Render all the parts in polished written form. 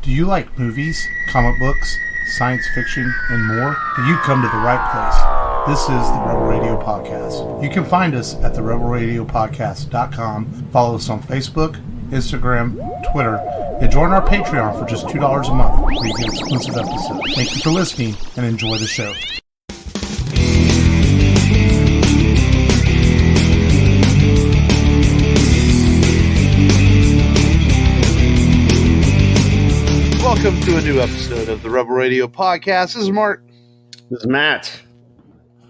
Do you like movies, comic books, science fiction, and more? Then you've come to the right place. This is the Rebel Radio Podcast. You can find us at therebelradiopodcast.com. Follow us on Facebook, Instagram, Twitter, and join our Patreon for just $2 a month where you get exclusive episodes. Thank you for listening and enjoy the show. Welcome to a new episode of the Rebel Radio Podcast. This is Mark. This is Matt.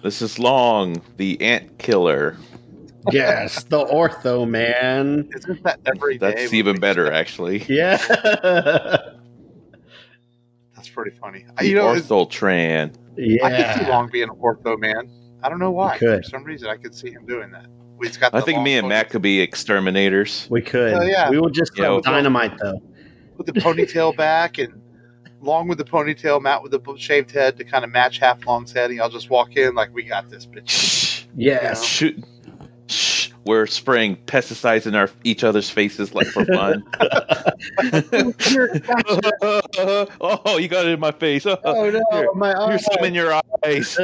This is Long, the ant killer. Yes, the ortho man. Isn't that every day? That's even better, actually. Yeah. That's pretty funny. The orthotran. Yeah. I could see Long being an ortho man. I don't know why. For some reason, I could see him doing that. I think me and Matt could be exterminators. We could. Oh, yeah. We will just dynamite, though. With the ponytail back and Long with the ponytail, Matt with the shaved head to kind of match half Long's head. And y'all just walk in like, we got this, bitch. Yes. Shoot. Shh. We're spraying pesticides in each other's faces like for fun. Oh, you got it in my face. Oh no, here, my eye. Here's some in your eyes.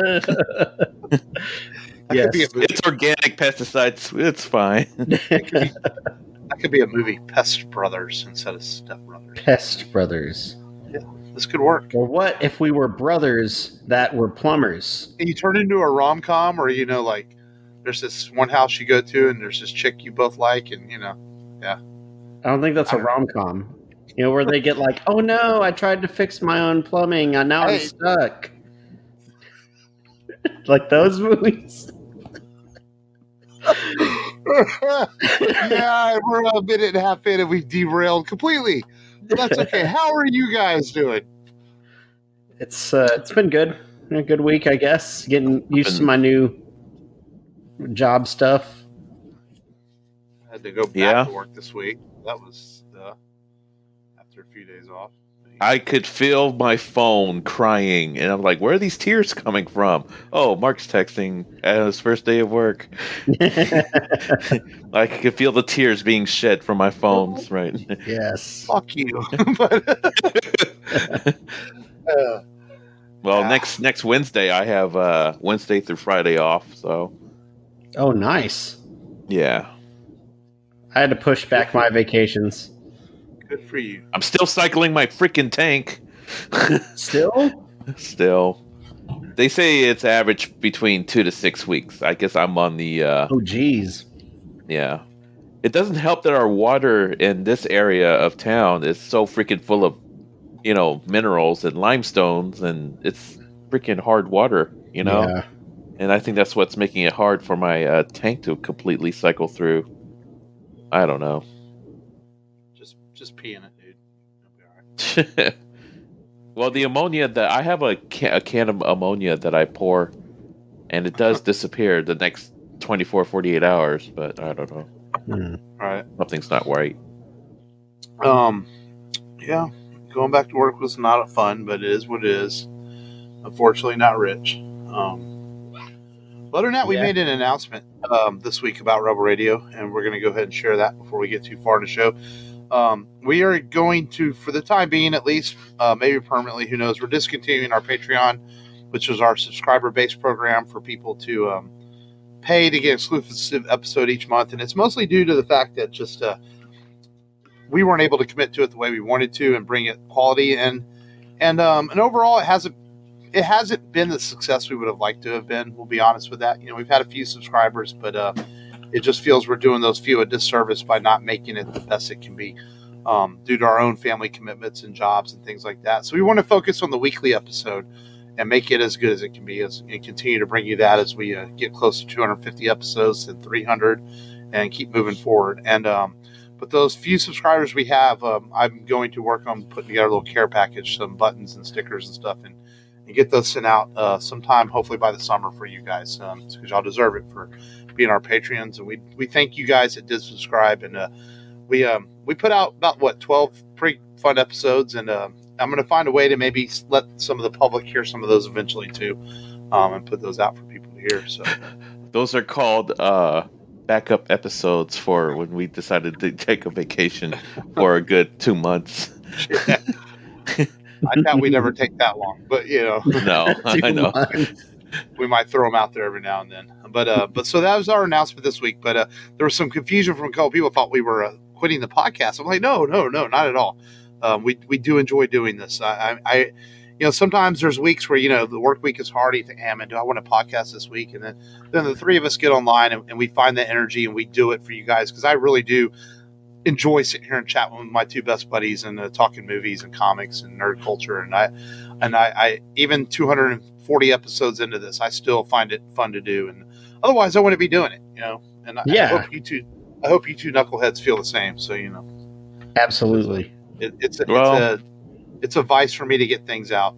Yes. It's organic pesticides. It's fine. That could be a movie, Pest Brothers instead of Step Brothers. Pest Brothers. Yeah, this could work. Or what if we were brothers that were plumbers? And you turn into a rom-com, or like there's this one house you go to, and there's this chick you both like, and yeah. I don't think that's a rom-com. Where they get like, oh no, I tried to fix my own plumbing, and now I'm stuck. Like those movies. Yeah, we're a minute and a half in and we've derailed completely. But that's okay. How are you guys doing? It's been good. A good week, I guess. Getting used to my new job stuff. I had to go back to work this week. That was after a few days off. I could feel my phone crying, and I'm like, where are these tears coming from? Oh, Mark's texting at his first day of work. I could feel the tears being shed from my phones, right? Yes. Fuck you. Well, next Wednesday, I have Wednesday through Friday off, so. Oh, nice. Yeah. I had to push back my vacations. Good for you. I'm still cycling my freaking tank. Still? Still. They say it's average between 2 to 6 weeks. I guess I'm on the... oh, geez. Yeah. It doesn't help that our water in this area of town is so freaking full of, minerals and limestones, and it's freaking hard water, Yeah. And I think that's what's making it hard for my tank to completely cycle through. I don't know. Just pee in it, dude. It'll be all right. Well, the ammonia that I have a can of ammonia that I pour, and it does disappear the next 24, 48 hours, but I don't know. Hmm. All right. Something's not right. Yeah. Going back to work was not fun, but it is what it is. Unfortunately, not rich. But other than that, we made an announcement this week about Rebel Radio, and we're going to go ahead and share that before we get too far in the show. We are going to, for the time being at least, maybe permanently, who knows, we're discontinuing our Patreon, which is our subscriber-based program for people to pay to get exclusive episode each month. And it's mostly due to the fact that just we weren't able to commit to it the way we wanted to and bring it quality. And overall, it hasn't been the success we would have liked to have been. We'll be honest with that. We've had a few subscribers, but it just feels we're doing those few a disservice by not making it the best it can be due to our own family commitments and jobs and things like that. So we want to focus on the weekly episode and make it as good as it can be and continue to bring you that as we get close to 250 episodes and 300 and keep moving forward. And but those few subscribers we have, I'm going to work on putting together a little care package, some buttons and stickers and stuff, and get those sent out sometime, hopefully by the summer for you guys, because y'all deserve it for being our Patreons. And we thank you guys that did subscribe. And we put out about 12 pretty fun episodes, and I'm going to find a way to maybe let some of the public hear some of those eventually too, and put those out for people to hear. So those are called backup episodes for when we decided to take a vacation for a good 2 months. Yeah. I doubt we'd ever take that long, but No, I know. we might throw them out there every now and then. But so that was our announcement this week. But there was some confusion from a couple people thought we were quitting the podcast. I'm like, no, not at all. We do enjoy doing this. I sometimes there's weeks where the work week is hard. You think, hey, man, do I want a podcast this week? And then the three of us get online and we find the energy and we do it for you guys, because I really do enjoy sitting here and chatting with my two best buddies and talking movies and comics and nerd culture. And I even 240 episodes into this, I still find it fun to do. And otherwise, I wouldn't be doing it. And I hope you two knuckleheads feel the same. So Absolutely. It's a vice for me to get things out.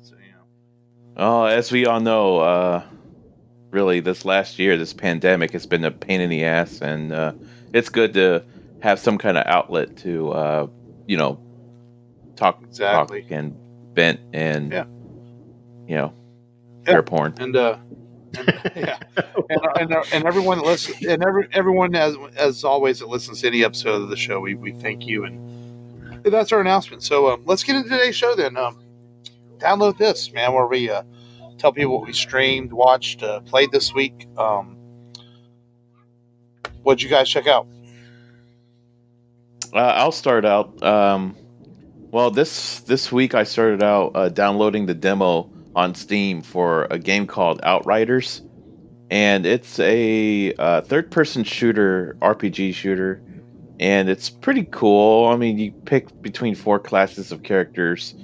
So Oh, as we all know, really, this last year, this pandemic has been a pain in the ass, and it's good to have some kind of outlet to, talk and vent and, fair porn. And and everyone that listens, and everyone as always that listens to any episode of the show, we thank you, and that's our announcement. So let's get into today's show then. Download this, man, where we tell people what we streamed, watched, played this week. What'd you guys check out? I'll start out. Well, this week I started out downloading the demo on Steam for a game called Outriders, and it's a third-person shooter, RPG shooter, and it's pretty cool. I mean, you pick between 4 classes of characters,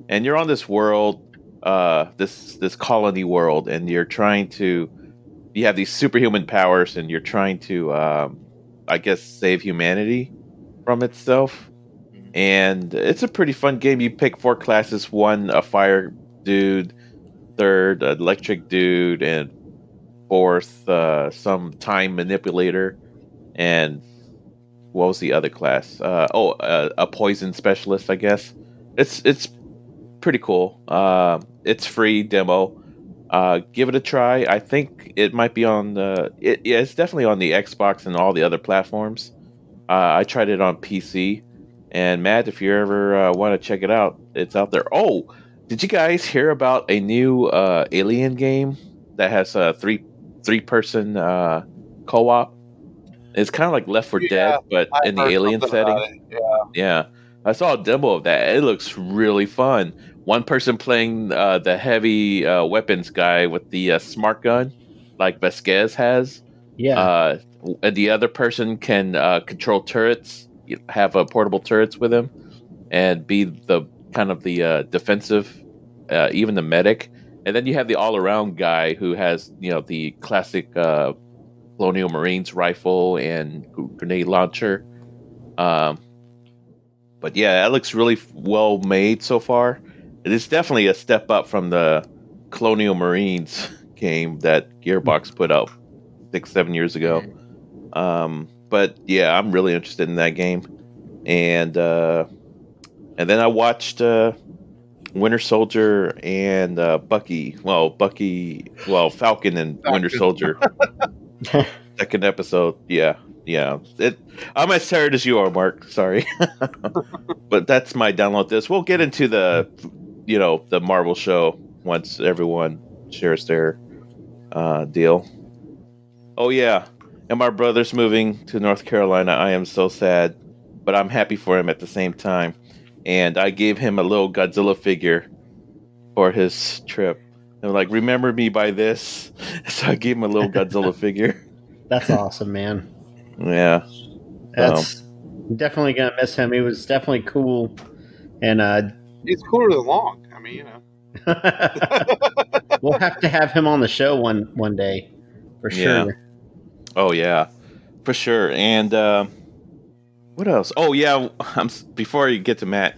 and you're on this world, this colony world, and you have these superhuman powers, and you're trying to, I guess, save humanity from itself. And it's a pretty fun game. You pick 4 classes: 1 a fire dude, 3rd an electric dude, and 4th some time manipulator, and what was the other class? A poison specialist, I guess. It's pretty cool. It's free demo. Give it a try. I think it might be on it's definitely on the Xbox and all the other platforms. I tried it on PC, and Matt, if you ever want to check it out, it's out there. Oh, did you guys hear about a new Alien game that has a three-person co-op? It's kind of like Left 4 Dead, but in the Alien setting. Yeah, I saw a demo of that. It looks really fun. One person playing the heavy weapons guy with the smart gun, like Vasquez has. Yeah. And the other person can control turrets, have portable turrets with him, and be the kind of the defensive, even the medic. And then you have the all-around guy who has, the classic Colonial Marines rifle and grenade launcher. But yeah, that looks really well made so far. It is definitely a step up from the Colonial Marines game that Gearbox put out 6-7 years ago. But yeah, I'm really interested in that game. And then I watched Winter Soldier and Falcon and Winter Soldier. Second episode. Yeah. I'm as tired as you are, Mark. Sorry. But that's my download this. We'll get into the Marvel show once everyone shares their deal. Oh, yeah. And my brother's moving to North Carolina. I am so sad, but I'm happy for him at the same time. And I gave him a little Godzilla figure for his trip. And like, remember me by this? So I gave him a little Godzilla figure. That's awesome, man. Yeah. That's definitely going to miss him. He was definitely cool. And he's cooler than Long. I mean, we'll have to have him on the show one day for sure. Yeah. Oh yeah, for sure. And what else? Oh yeah, before you get to Matt,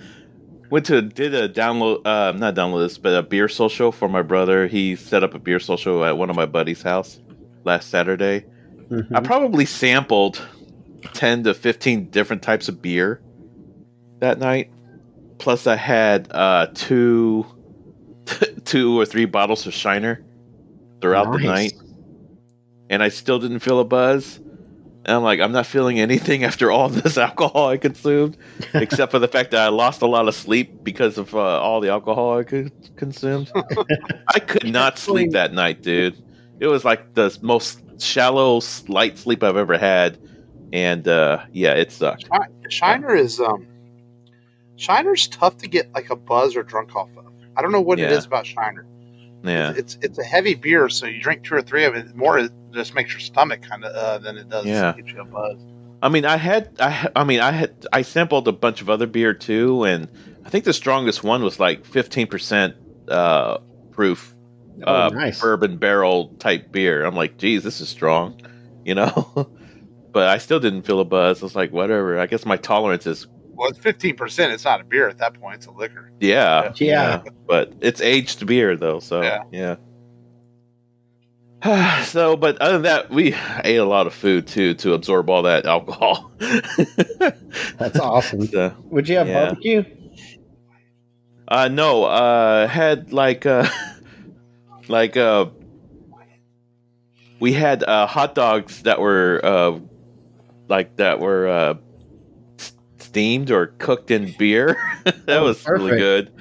did a download, not download this, but a beer social for my brother. He set up a beer social at one of my buddy's house last Saturday. Mm-hmm. I probably sampled 10 to 15 different types of beer that night. Plus, I had 2 or 3 bottles of Shiner throughout the night. And I still didn't feel a buzz. And I'm like, I'm not feeling anything after all this alcohol I consumed, except for the fact that I lost a lot of sleep because of all the alcohol I consumed. I could not sleep that night, dude. It was like the most shallow, light sleep I've ever had, and yeah, it sucked. Shiner's tough to get like a buzz or drunk off of. I don't know what it is about Shiner. Yeah, it's a heavy beer, so you drink 2 or 3 of it. More it just makes your stomach kind of than it does get you a buzz. I mean, I sampled a bunch of other beer too, and I think the strongest one was like 15% proof, nice. bourbon barrel type beer. I'm like, geez, this is strong, you know. But I still didn't feel a buzz. I was like, whatever. I guess my tolerance is. Well, it's 15%. It's not a beer at that point. It's a liquor. Yeah. But it's aged beer though, so yeah. So, but other than that, we ate a lot of food too to absorb all that alcohol. That's awesome. So, would you have barbecue? No. Had we had hot dogs that were steamed or cooked in beer. That was perfect. Really good.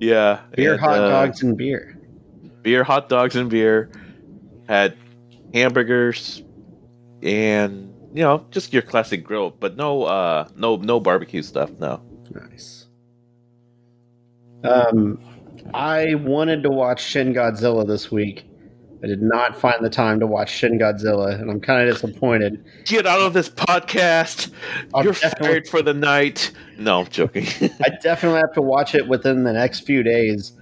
Yeah, beer, hot dogs, and beer. Beer, hot dogs, and beer. Had hamburgers and just your classic grill, but no barbecue stuff. No. Nice. I wanted to watch Shin Godzilla this week. I did not find the time to watch Shin Godzilla, and I'm kind of disappointed. Get out of this podcast. You're fired for the night. No, I'm joking. I definitely have to watch it within the next few days,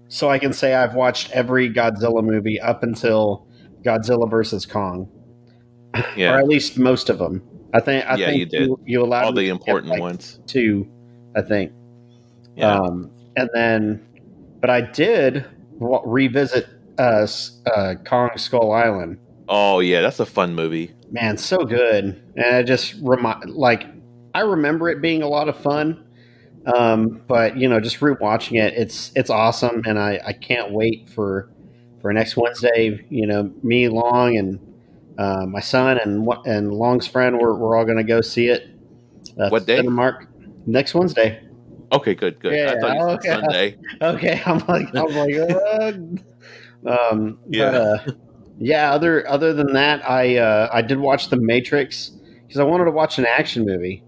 so I can say I've watched every Godzilla movie up until Godzilla vs. Kong. Yeah. Or at least most of them. I think you did. You allowed all the important ones. 2, I think. Yeah. And then, but I did revisit Kong Skull Island. Oh yeah, that's a fun movie. Man, so good. And I just I remember it being a lot of fun. But just rewatching it, it's awesome, and I can't wait for next Wednesday. Me, Long, and my son and Long's friend, we're all going to go see it. What day? Next Wednesday. Okay, good. Yeah, I thought you said Sunday. Okay, I'm like. Other than that, I did watch The Matrix because I wanted to watch an action movie.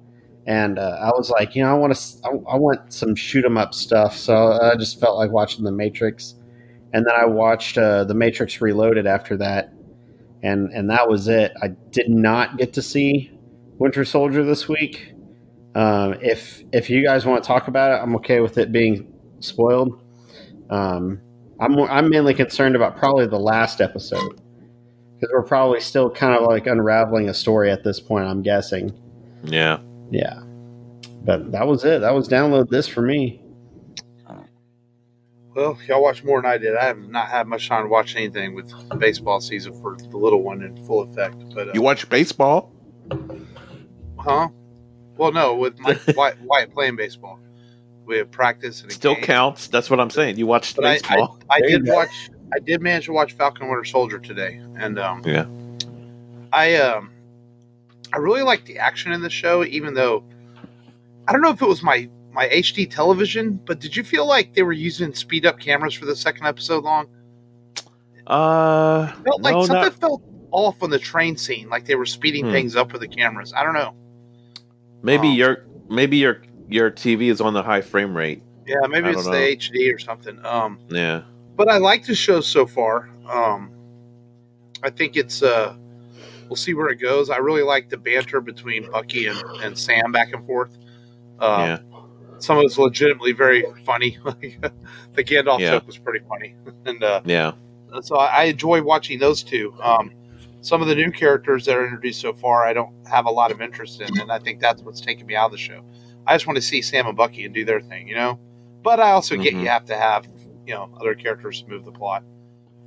And I was like, I want some shoot 'em up stuff. So I just felt like watching The Matrix. And then I watched The Matrix Reloaded after that. And that was it. I did not get to see Winter Soldier this week. If you guys want to talk about it, I'm okay with it being spoiled. I'm mainly concerned about probably the last episode. Because we're probably still kind of like unraveling a story at this point, I'm guessing. Yeah. Yeah, but that was it. That was download this for me. Well, y'all watched more than I did. I have not had much time to watch anything with the baseball season for the little one in full effect. But you watch baseball? Huh? Well, no, with my Wyatt playing baseball. We have practice and still game. Counts. That's what I'm saying. You watched baseball. I did watch. I did manage to watch Falcon Winter Soldier today, and I really like the action in the show, even though I don't know if it was my HD television, but did you feel like they were using speed up cameras for the second episode long? Something felt off on the train scene, like they were speeding things up with the cameras. I don't know. Maybe your TV is on the high frame rate. Yeah, maybe it's the HD or something. Yeah. But I like the show so far. I think it's we'll see where it goes. I really like the banter between Bucky and Sam back and forth. Some of it's legitimately very funny. The Gandalf joke was pretty funny. And so I enjoy watching those two. Some of the new characters that are introduced so far, I don't have a lot of interest in, and I think that's what's taking me out of the show. I just want to see Sam and Bucky and do their thing, But I also get you have to have, other characters to move the plot.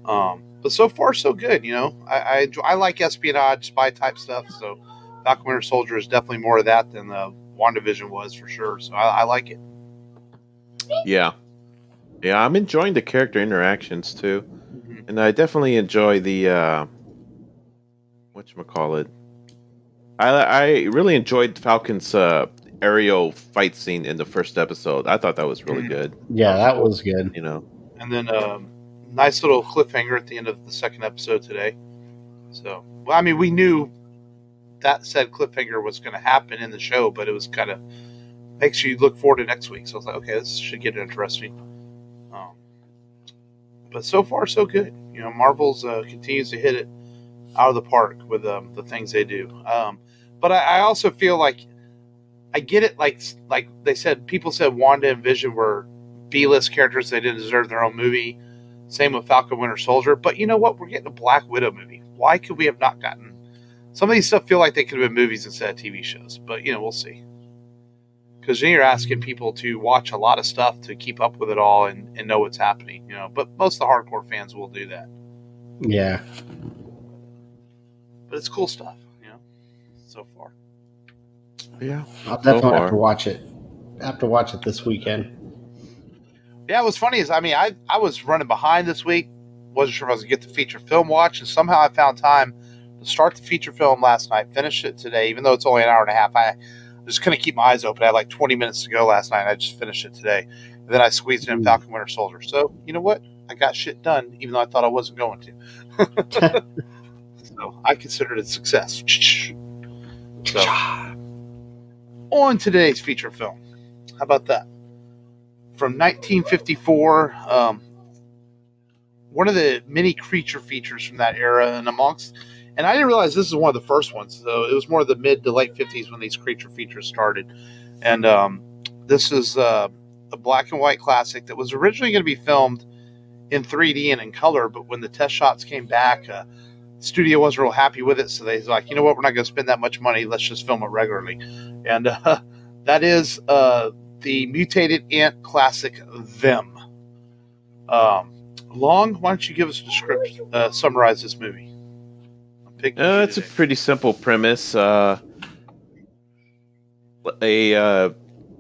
But so far, so good. I like espionage, spy type stuff. So Falcon Winter Soldier is definitely more of that than the WandaVision was for sure. So I like it. Yeah, I'm enjoying the character interactions too, and I definitely enjoy the whatchamacallit, I really enjoyed Falcon's aerial fight scene in the first episode. I thought that was really good. Yeah, that Cool. was good. You know, And then nice little cliffhanger at the end of the second episode today. So, well, I mean, we knew that said cliffhanger was going to happen in the show, but it was kind of makes you look forward to next week. So I was like, okay, this should get interesting. But so far, so good. You know, Marvel's continues to hit it out of the park with the things they do. But I also feel like I get it. Like they said, people said Wanda and Vision were B-list characters. They didn't deserve their own movie. Same with Falcon Winter Soldier. But you know what? We're getting a Black Widow movie. Why could we have not gotten some of these stuff? Feel like they could have been movies instead of TV shows. But you know, we'll see. Because then you're asking people to watch a lot of stuff to keep up with it all and know what's happening. You know, but most of the hardcore fans will do that. Yeah. But it's cool stuff. You know, so far. yeah. I'll definitely far. have to watch it. Have to watch it this weekend. Yeah, what's funny is, I mean, I was running behind this week. Wasn't sure if I was going to get the feature film watch, and somehow I found time to start the feature film last night, finish it today, even though it's only an hour and a half. I just couldn't keep my eyes open. I had like 20 minutes to go last night, and I just finished it today. And then I squeezed in Falcon Winter Soldier. So, you know what? I got shit done, even though I thought I wasn't going to. So I considered it a success. So, on today's feature film, how about that? From 1954, one of the many creature features from that era, and I didn't realize this is one of the first ones, though. It was more of the mid to late 50s when these creature features started. And this is a black and white classic that was originally going to be filmed in 3D and in color, but when the test shots came back, the studio wasn't real happy with it, so they was like, you know what, we're not going to spend that much money, let's just film it regularly. And that is the mutated ant classic Them. Long, why don't you give us a description, summarize this movie? It's a pretty simple premise. A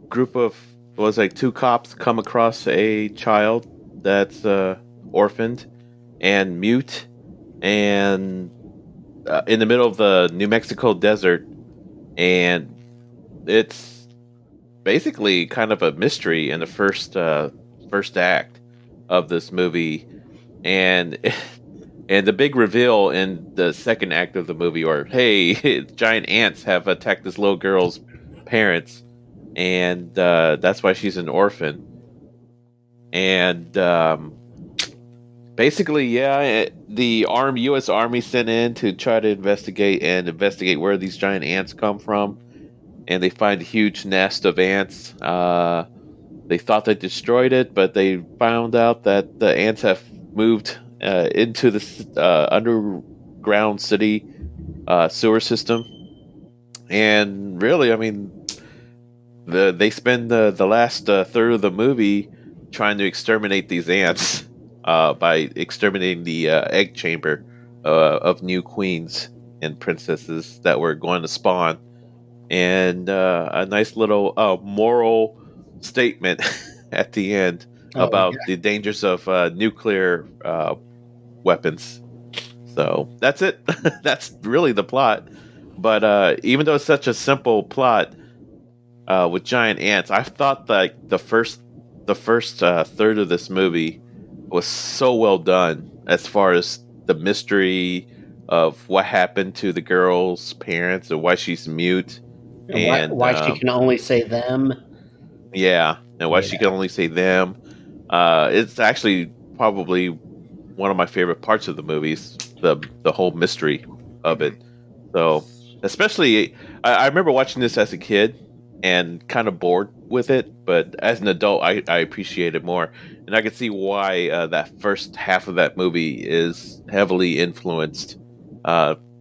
group of two cops come across a child that's orphaned and mute, and in the middle of the New Mexico desert, and it's basically kind of a mystery in the first act of this movie, and the big reveal in the second act of the movie, or hey, giant ants have attacked this little girl's parents, and that's why she's an orphan. And basically, the U.S. Army sent in to try to investigate where these giant ants come from, and they find a huge nest of ants. They thought they destroyed it, but they found out that the ants have moved into the underground city sewer system. And really, I mean, they spend the last third of the movie trying to exterminate these ants by exterminating the egg chamber of new queens and princesses that were going to spawn. And a nice little moral statement at the end about the dangers of nuclear weapons. So that's it. That's really the plot. But even though it's such a simple plot with giant ants, I thought that the first third of this movie was so well done as far as the mystery of what happened to the girl's parents and why she's mute. And why she can only say them. Yeah, and why she can only say them. It's actually probably one of my favorite parts of the movies, the whole mystery of it. So, especially, I remember watching this as a kid and kind of bored with it, but as an adult, I appreciate it more. And I can see why that first half of that movie is heavily influenced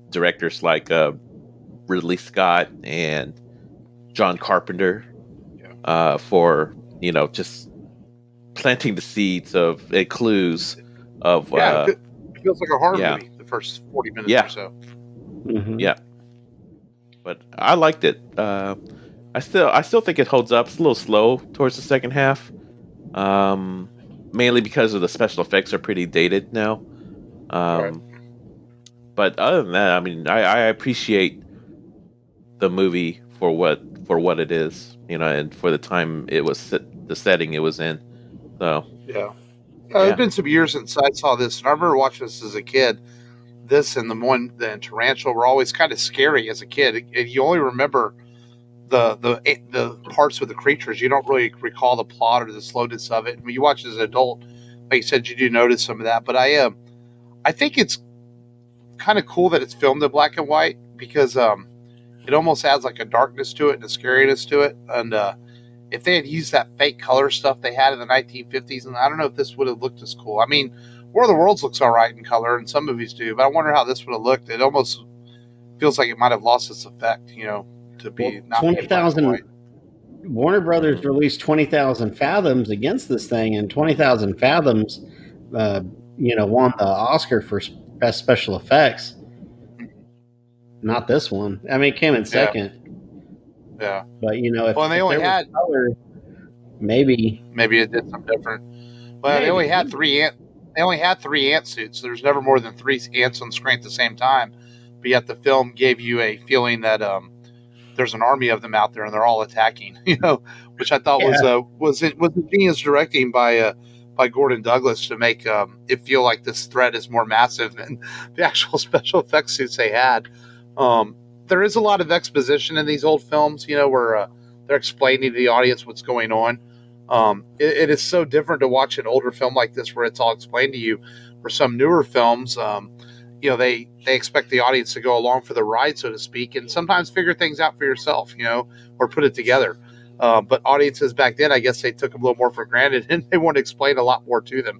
directors like Ridley Scott and John Carpenter for just planting the seeds of clues of it feels like a horror movie the first 40 minutes or so. Mm-hmm. Yeah, but I liked it. I still think it holds up. It's a little slow towards the second half, mainly because of the special effects are pretty dated now. But other than that, I mean, I appreciate the movie for what it is, and for the time it was the setting it was in. So Yeah. It's been some years since I saw this, and I remember watching this as a kid. This and the Tarantula were always kind of scary as a kid. And you only remember the parts with the creatures. You don't really recall the plot or the slowness of it. When you watch it as an adult, like you said, you do notice some of that. But I think it's kind of cool that it's filmed in black and white because it almost adds like a darkness to it and a scariness to it. And if they had used that fake color stuff they had in the 1950s, and I don't know if this would have looked as cool. I mean, War of the Worlds looks all right in color, and some movies do, but I wonder how this would have looked. It almost feels like it might have lost its effect, to be not 20,000. Warner Brothers released 20,000 Fathoms against this thing, and 20,000 Fathoms, won the Oscar for best special effects. Not this one. I mean, it came in second. Yeah. But if they only had color, maybe it did something different. Well, they only had three ant suits. There's never more than 3 ants on the screen at the same time. But yet the film gave you a feeling that there's an army of them out there and they're all attacking. Which I thought was genius directing by Gordon Douglas to make it feel like this threat is more massive than the actual special effects suits they had. There is a lot of exposition in these old films, where they're explaining to the audience what's going on. It is so different to watch an older film like this where it's all explained to you. For some newer films, they expect the audience to go along for the ride, so to speak, and sometimes figure things out for yourself, or put it together. But audiences back then, I guess they took them a little more for granted, and they want to explain a lot more to them,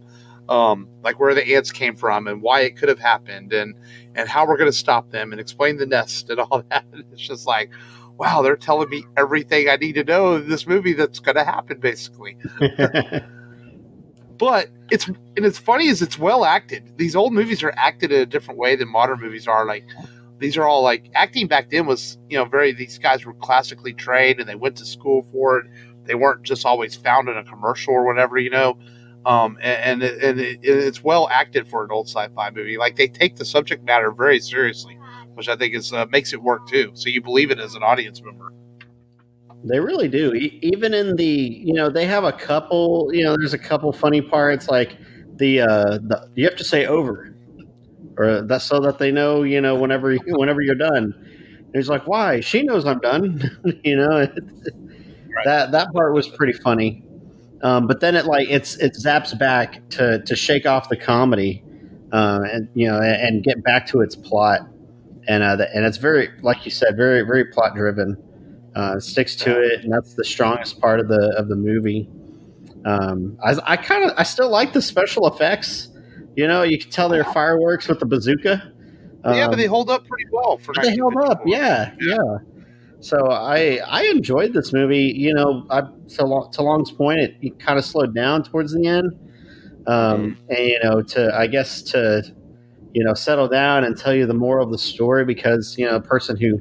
like where the ants came from and why it could have happened, and how we're going to stop them, and explain the nest and all that. It's just like, wow, they're telling me everything I need to know in this movie that's going to happen, basically. But it's funny is it's well acted. These old movies are acted in a different way than modern movies are. Like, these are all like acting back then was, these guys were classically trained and they went to school for it. They weren't just always found in a commercial or whatever, and it's well acted for an old sci-fi movie. Like, they take the subject matter very seriously, which I think is makes it work too. So you believe it as an audience member. They really do. Even in the, they have a couple, there's a couple funny parts, like the you have to say over, or that's so that they know, whenever you're done. And he's like, why? She knows I'm done. Right. That part was pretty funny. But then it zaps back to shake off the comedy, and get back to its plot. And it's very, like you said, very, very plot driven. Sticks to it, and that's the strongest part of the movie. I still like the special effects. You can tell they're fireworks with the bazooka. But they hold up pretty well for. They held up, yeah. So I enjoyed this movie. To Long's point, it kind of slowed down towards the end, and to settle down and tell you the moral of the story, because a person who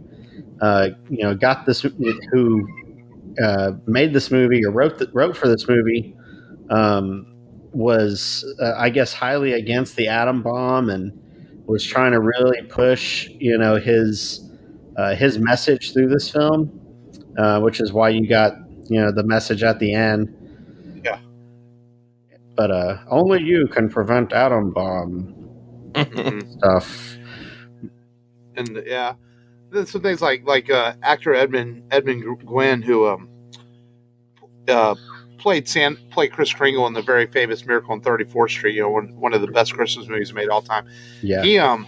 got this, who made this movie or wrote for this movie, was I guess highly against the atom bomb and was trying to really push his message through this film, which is why you got the message at the end. Yeah. But only you can prevent atom bomb stuff. And yeah. Some things like actor Edmund Gwenn, who played Kris Kringle in the very famous Miracle on 34th Street, one of the best Christmas movies made all time. Yeah.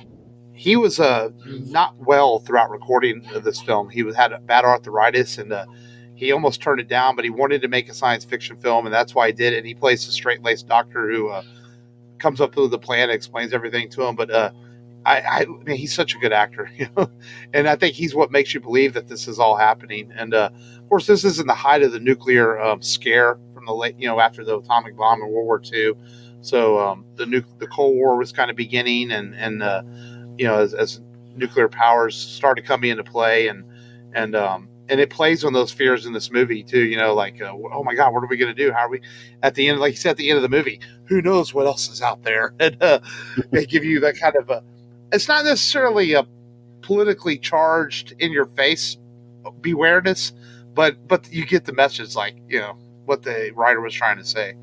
He was not well throughout recording of this film. He had bad arthritis, and he almost turned it down, but he wanted to make a science fiction film, and that's why he did it. And he plays a straight-laced doctor who comes up with the plan and explains everything to him. But I mean, he's such a good actor, and I think he's what makes you believe that this is all happening. And of course, this is in the height of the nuclear scare from the late, after the atomic bomb in World War II. So the Cold War was kind of beginning, and as nuclear powers started coming into play, and it plays on those fears in this movie too. Oh my God, what are we going to do? How are we at the end? Like you said, at the end of the movie, who knows what else is out there? And they give you that kind of it's not necessarily a politically charged, in your face bewareness, but you get the message, like, what the writer was trying to say.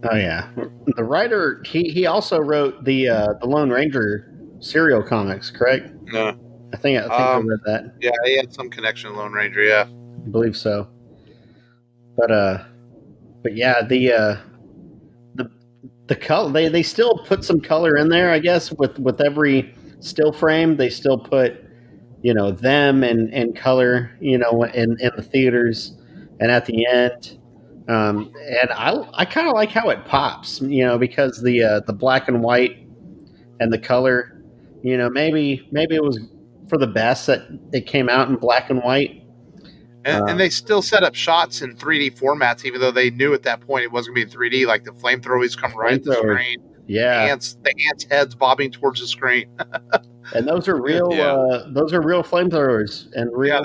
Oh yeah, the writer he also wrote the Lone Ranger serial comics, correct? No. I think I read that. Yeah, he had some connection to Lone Ranger. Yeah, I believe so. But yeah, the color they still put some color in there, I guess, with every still frame. They still put them and color in the theaters and at the end. And I kind of like how it pops, because the black and white and the color, maybe it was for the best that it came out in black and white. and they still set up shots in 3D formats, even though they knew at that point it wasn't going to be in 3D. Like the flamethrowers come right at the screen. Yeah, the ants' heads bobbing towards the screen. And those are real. Those are real flamethrowers and real. Yeah,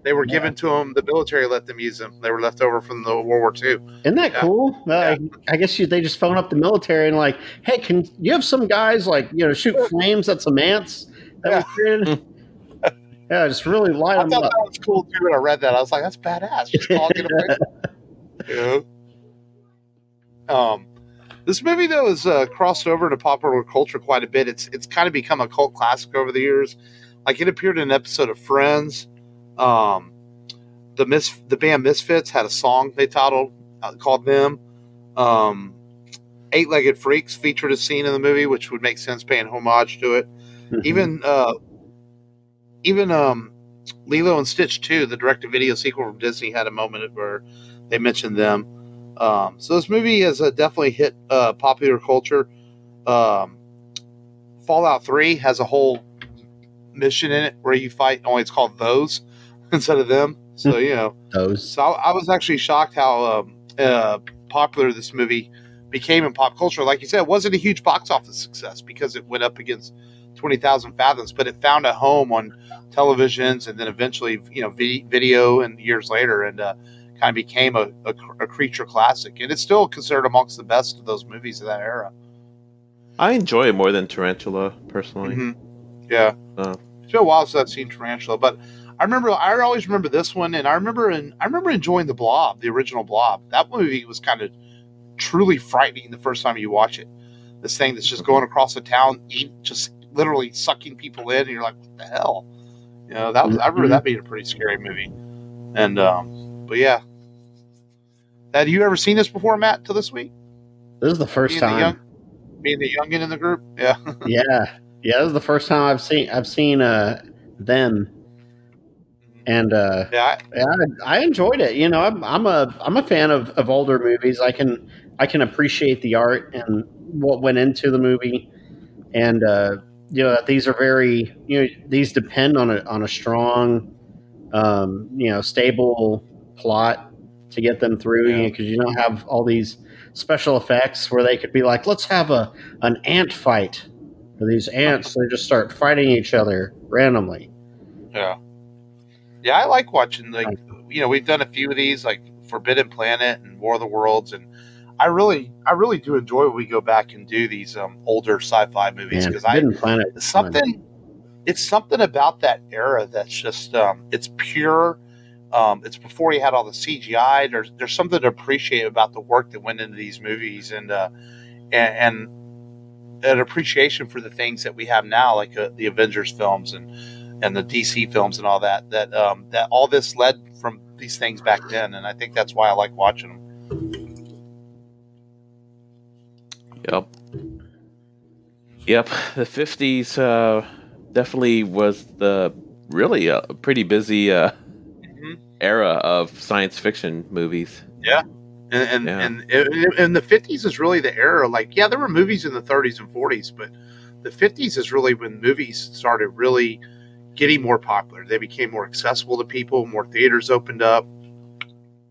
they were given to them. The military let them use them. They were left over from the World War II. Isn't that cool? I guess they just phone up the military and like, hey, can you have some guys shoot flames at some ants that we created? Yeah, just really light them up. I thought that was cool too when I read that. I was like, that's badass. Just all get away. This movie though is crossed over into popular culture quite a bit. It's kind of become a cult classic over the years. Like it appeared in an episode of Friends. The band Misfits had a song they titled called Them. Eight-Legged Freaks featured a scene in the movie, which would make sense paying homage to it. Mm-hmm. Even Lilo and Stitch 2, the direct-to-video sequel from Disney, had a moment where they mentioned them. So this movie has definitely hit popular culture. Fallout 3 has a whole mission in it where you fight, only it's called those instead of them. So, those. So I was actually shocked how popular this movie became in pop culture. Like you said, it wasn't a huge box office success because it went up against 20,000 Fathoms, but it found a home on televisions and then eventually, video and years later, and kind of became a creature classic. And it's still considered amongst the best of those movies of that era. I enjoy it more than Tarantula, personally. Mm-hmm. Yeah. It's been a while since I've seen Tarantula, but I always remember this one, and I remember enjoying the Blob, the original Blob. That movie was kind of truly frightening the first time you watch it. This thing that's just going across the town, just literally sucking people in, and you're like, what the hell? I remember that being a pretty scary movie. And but yeah. Had you ever seen this before, Matt, till this week? This is the first time. Being the youngin in the group? Yeah. Yeah. This is the first time I've seen them. And I enjoyed it. I'm a fan of older movies. I can appreciate the art and what went into the movie, and these are very these depend on a strong stable plot to get them through, because you don't have all these special effects where they could be like, let's have an ant fight, or these ants they just start fighting each other randomly. Yeah, I like watching, we've done a few of these, like Forbidden Planet and War of the Worlds, and I really do enjoy when we go back and do these older sci-fi movies, because it's something about that era that's just it's pure. It's before you had all the CGI. There's something to appreciate about the work that went into these movies, and an appreciation for the things that we have now, like the Avengers films and the DC films and all that all this led from these things back then. And I think that's why I like watching them. Yep. The 50s definitely was really a pretty busy era of science fiction movies. Yeah. And the 50s is really the era. There were movies in the 30s and 40s, but the 50s is really when movies started really getting more popular. They became more accessible to people. More theaters opened up.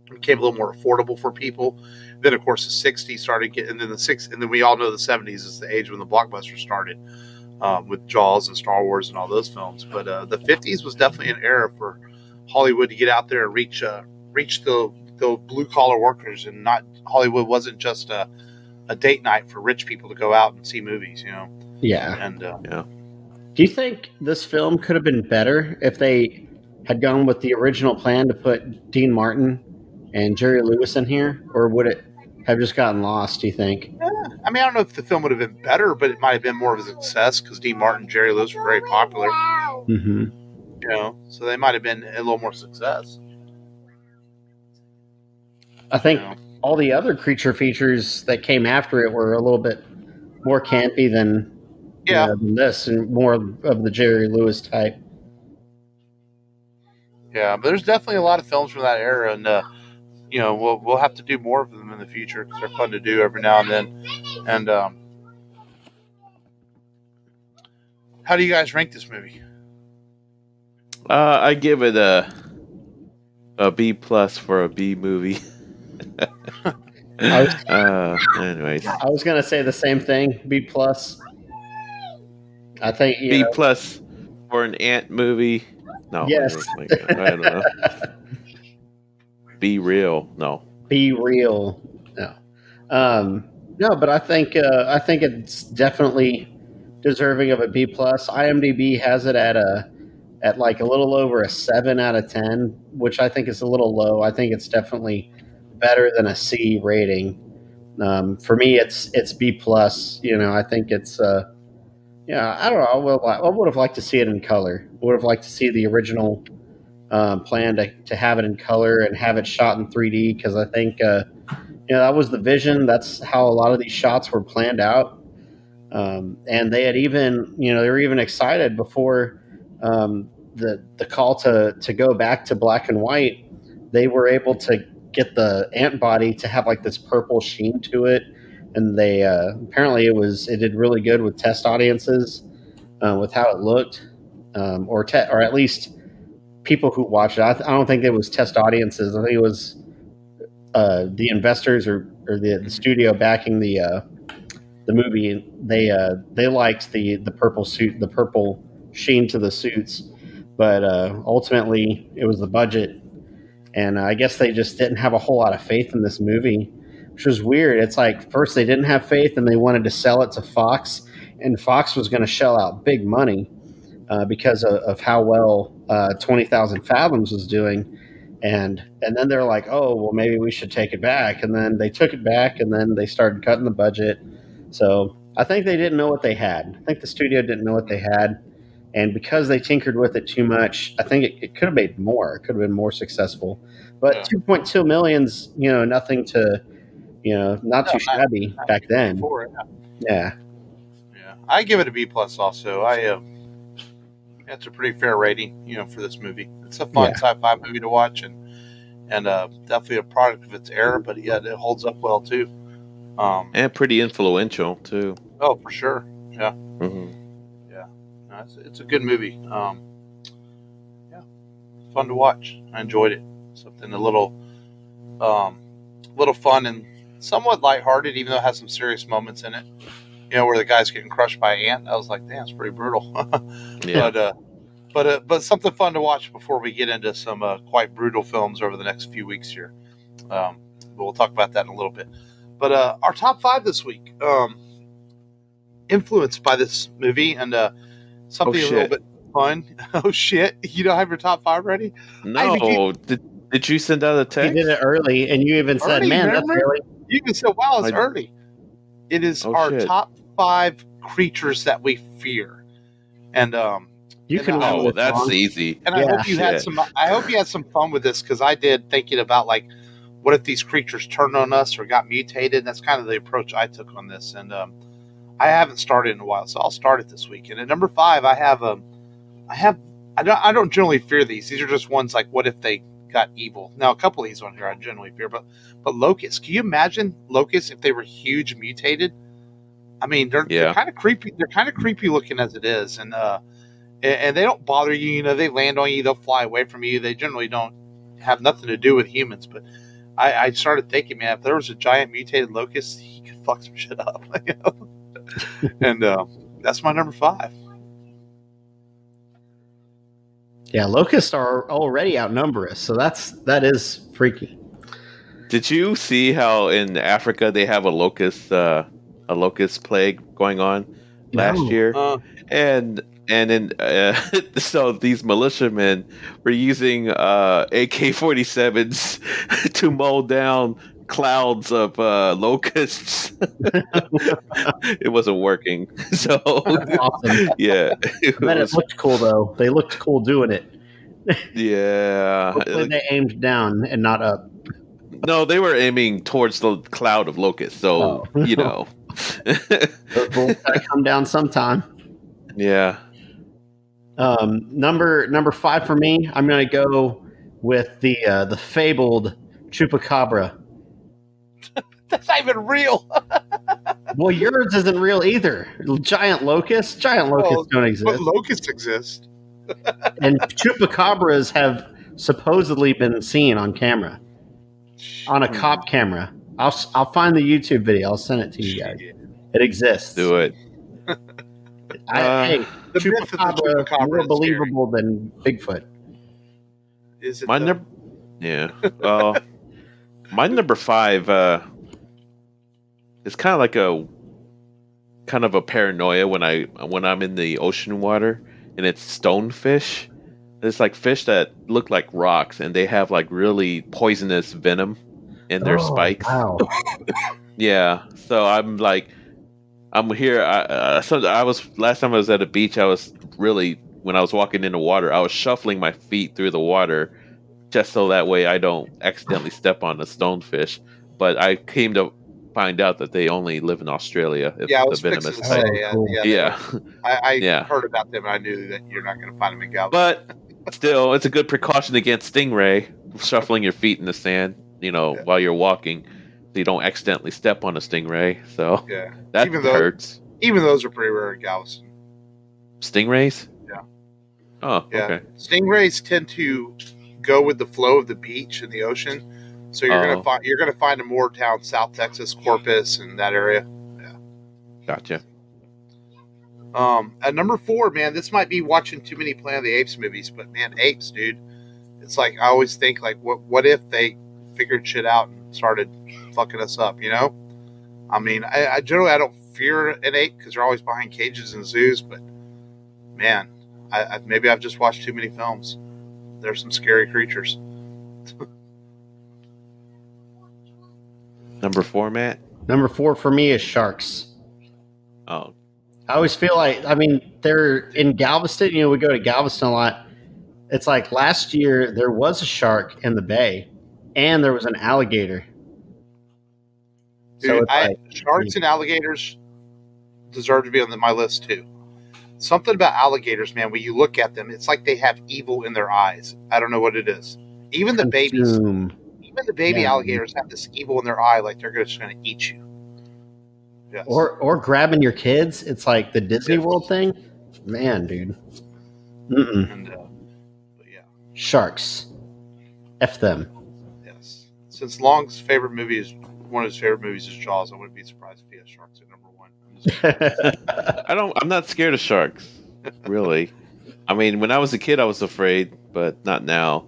It became a little more affordable for people. Then, of course, the 60s started getting, and then we all know the 70s is the age when the blockbusters started, with Jaws and Star Wars and all those films. But the 50s was definitely an era for Hollywood to get out there and reach the blue collar workers, and not Hollywood wasn't just a date night for rich people to go out and see movies. Yeah. And Do you think this film could have been better if they had gone with the original plan to put Dean Martin and Jerry Lewis in here, or would it have just gotten lost? Do you think? I mean, I don't know if the film would have been better, but it might have been more of a success because Dean Martin and Jerry Lewis were very popular. Mm-hmm. You know, so they might have been a little more success. I think all the other creature features that came after it were a little bit more campy than than this, and more of the Jerry Lewis type. Yeah, but there's definitely a lot of films from that era, and we'll have to do more of them in the future because they're fun to do every now and then. And how do you guys rank this movie? I give it a B plus for a B movie. Anyways, I was gonna say the same thing. B plus. I think B plus for an ant movie. No, yes. I don't know. Be real. No. Be real. No. No, but I think it's definitely deserving of a B plus. IMDb has it at like a little over a 7 out of 10, which I think is a little low. I think it's definitely better than a C rating. For me, it's B plus. I think it's I don't know. I would have liked to see it in color. I would have liked to see the original plan to have it in color and have it shot in 3D, because I think that was the vision. That's how a lot of these shots were planned out. And they had even they were even excited before the call to go back to black and white. They were able to get the ant body to have like this purple sheen to it, and they apparently it did really good with test audiences with how it looked, or at least people who watched it. I don't think it was test audiences. I think it was the investors or the studio backing the movie. They liked the purple suit, the purple sheen to the suits, but ultimately it was the budget. And I guess they just didn't have a whole lot of faith in this movie, which was weird. It's like first they didn't have faith and they wanted to sell it to Fox, and Fox was going to shell out big money because of how well 20,000 Fathoms was doing. And then they're like, oh, well, maybe we should take it back. And then they took it back, and then they started cutting the budget. So I think they didn't know what they had. I think the studio didn't know what they had. And because they tinkered with it too much, I think it could have made more. It could have been more successful. But 2.2 million's, nothing to, not too shabby back then. Yeah. I give it a B plus also. It's a pretty fair rating, for this movie. It's a fun sci-fi movie to watch, and definitely a product of its era, but it holds up well too. And pretty influential too. Oh, for sure. Yeah. Mm-hmm. It's a good movie. Fun to watch. I enjoyed it. Something a little fun and somewhat lighthearted, even though it has some serious moments in it. Where the guy's getting crushed by an ant. I was like, damn, it's pretty brutal. Yeah. But something fun to watch before we get into some quite brutal films over the next few weeks here. But we'll talk about that in a little bit. But our top 5 this week, influenced by this movie and something a little bit fun. Oh shit! You don't have your top 5 ready? No. Did you send out a text? You did it early, and you even said, "Man, that's early." You even said, "Wow, it's early." It is our top 5 creatures that we fear, and you can. Oh, that's easy. And I hope you had some. I hope you had some fun with this, because I did, thinking about like, what if these creatures turned on us or got mutated? That's kind of the approach I took on this, and I haven't started in a while, so I'll start it this week. And at number 5, I don't generally fear these. These are just ones like, what if they got evil? Now, a couple of these on here I generally fear, but locusts. Can you imagine locusts if they were huge mutated? I mean, they're kind of creepy. They're kind of creepy looking as it is, and they don't bother you. They land on you. They'll fly away from you. They generally don't have nothing to do with humans. But I started thinking, man, if there was a giant mutated locust, he could fuck some shit up. And that's my number 5. Yeah, locusts are already outnumber us, so that is freaky. Did you see how in Africa they have a locust plague going on last year? And And then, so these militiamen were using AK-47s to mow down clouds of locusts. It wasn't working. So, Awesome. yeah. It looked cool, though. They looked cool doing it. Yeah. Hopefully they aimed down and not up. No, they were aiming towards the cloud of locusts. So, Those bullets gotta come down sometime. Yeah. Number 5 for me, I'm gonna go with the fabled chupacabra. That's not even real. Well, yours isn't real either. Giant locusts don't exist. But locusts exist. And chupacabras have supposedly been seen on camera, on a cop camera. I'll find the YouTube video. I'll send it to you guys. It exists. Do it. Hey, The myth of the chupacabra more is believable than Bigfoot. Is it My though? number, yeah. My number 5 is kind of a paranoia when I'm in the ocean water, and it's stonefish. It's like fish that look like rocks, and they have like really poisonous venom in their spikes. Wow. Yeah, so I'm here. I was last time I was at a beach. When I was walking in the water, I was shuffling my feet through the water, just so that way I don't accidentally step on a stonefish. But I came to find out that they only live in Australia. Yeah, I was the fixing venomous to say. type. cool. Yeah. Yeah. I heard about them, and I knew that you're not going to find them in Galveston. But still, it's a good precaution against stingray. Shuffling your feet in the sand, while you're walking, so you don't accidentally step on a stingray. So Yeah, that hurts. Even those are pretty rare in Galveston. Stingrays? Yeah. Oh, Yeah. okay. Stingrays tend to go with the flow of the beach and the ocean, so you're gonna find them more down South Texas, Corpus, and that area. Yeah. Gotcha. At number 4, man, this might be watching too many Planet of the Apes movies, but man, apes, dude. It's like I always think, like, what if they figured shit out and started fucking us up? I mean, I generally don't fear an ape because they're always behind cages in zoos, but man, maybe I've just watched too many films. There's some scary creatures. Number 4, Matt? Number 4 for me is sharks. Oh. I always feel like, they're in Galveston. We go to Galveston a lot. It's like last year there was a shark in the bay, and there was an alligator. Dude, sharks and alligators deserve to be on my list too. Something about alligators, man, when you look at them, it's like they have evil in their eyes. I don't know what it is. Even the babies, alligators have this evil in their eye, like they're just going to eat you. Yes. Or grabbing your kids. It's like the Disney World thing. Man, dude. And, but yeah. Sharks. F them. Yes. Since Long's one of his favorite movies is Jaws, I wouldn't be surprised if he has sharks at number 1. I'm not scared of sharks, really. I mean, when I was a kid, I was afraid, but not now.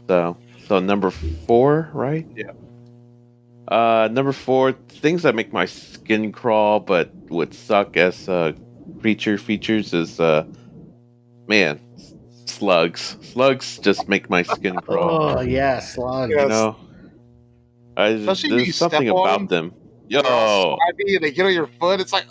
So number 4, right? Yeah. Number 4, things that make my skin crawl but would suck as creature features is slugs. Slugs just make my skin crawl. Oh yeah, slugs. Yes. There's something about them. Yo, and they get on your foot. It's like,